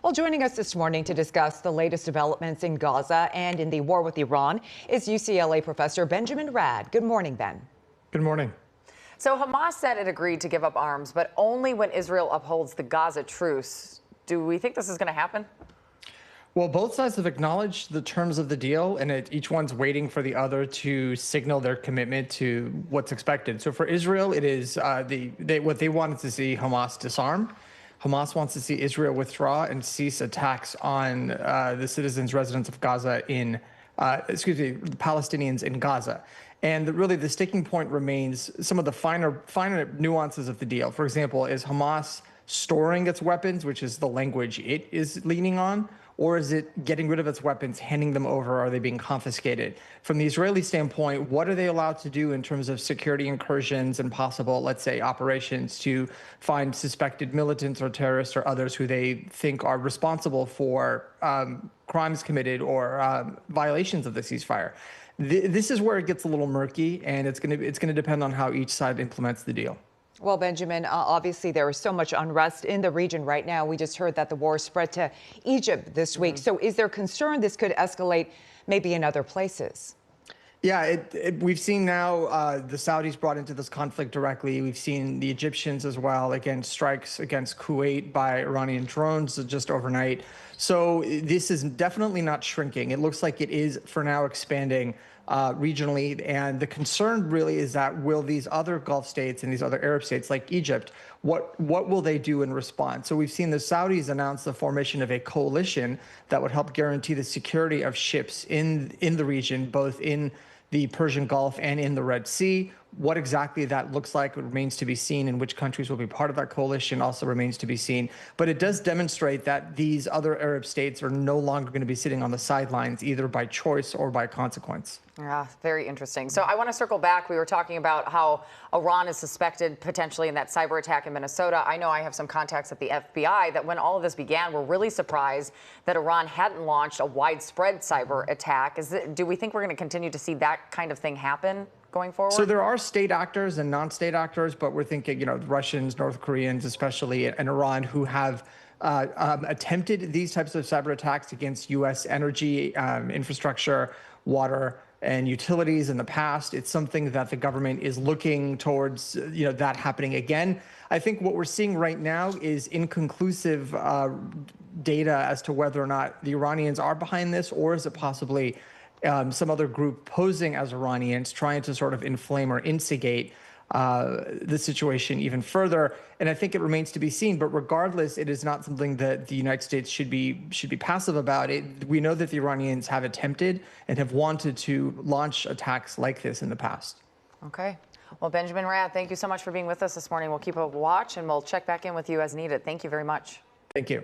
Well, joining us this morning to discuss the latest developments in Gaza and in the war with Iran is UCLA professor Benjamin Radd. Good morning, Ben. Good morning. So Hamas said it agreed to give up arms, but only when Israel upholds the Gaza truce. Do we think this is going to happen? Well, both sides have acknowledged the terms of the deal, and each one's waiting for the other to signal their commitment to what's expected. So for Israel, it is what they wanted to see Hamas disarm. Hamas wants to see Israel withdraw and cease attacks on the citizens, residents of Gaza the Palestinians in Gaza. And really the sticking point remains some of the finer nuances of the deal. For example, is Hamas storing its weapons, which is the language it is leaning on, or is it getting rid of its weapons, handing them over? Are they being confiscated? From the Israeli standpoint, what are they allowed to do in terms of security incursions and possible, let's say, operations to find suspected militants or terrorists or others who they think are responsible for crimes committed or violations of the ceasefire? This is where it gets a little murky, and it's going to depend on how each side implements the deal. Well, Benjamin, obviously there is so much unrest in the region right now. We just heard that the war spread to Egypt this week. So is there concern this could escalate maybe in other places? Yeah, we've seen now the Saudis brought into this conflict directly. We've seen the Egyptians as well against strikes against Kuwait by Iranian drones just overnight. So this is definitely not shrinking. It looks like it is for now expanding regionally. And the concern really is that will these other Gulf states and these other Arab states like Egypt, what will they do in response? So we've seen the Saudis announce the formation of a coalition that would help guarantee the security of ships in the region, both in the Persian Gulf and in the Red Sea. What exactly that looks like remains to be seen, and which countries will be part of that coalition also remains to be seen. But it does demonstrate that these other Arab states are no longer going to be sitting on the sidelines, either by choice or by consequence. Yeah, very interesting. So I want to circle back. We were talking about how Iran is suspected potentially in that cyber attack in Minnesota. I know I have some contacts at the FBI that when all of this began, were really surprised that Iran hadn't launched a widespread cyber attack. Do we think we're going to continue to see that kind of thing happen going forward? So there are state actors and non-state actors, but we're thinking, Russians, North Koreans, especially, and Iran, who have attempted these types of cyber attacks against U.S. energy infrastructure, water, and utilities in the past. It's something that the government is looking towards, that happening again. I think what we're seeing right now is inconclusive data as to whether or not the Iranians are behind this, or is it possibly some other group posing as Iranians trying to sort of inflame or instigate the situation even further. And I think it remains to be seen. But regardless, it is not something that the United States should be passive about. We know that the Iranians have attempted and have wanted to launch attacks like this in the past. Okay. Well, Benjamin Radd, thank you so much for being with us this morning. We'll keep a watch and we'll check back in with you as needed. Thank you very much. Thank you.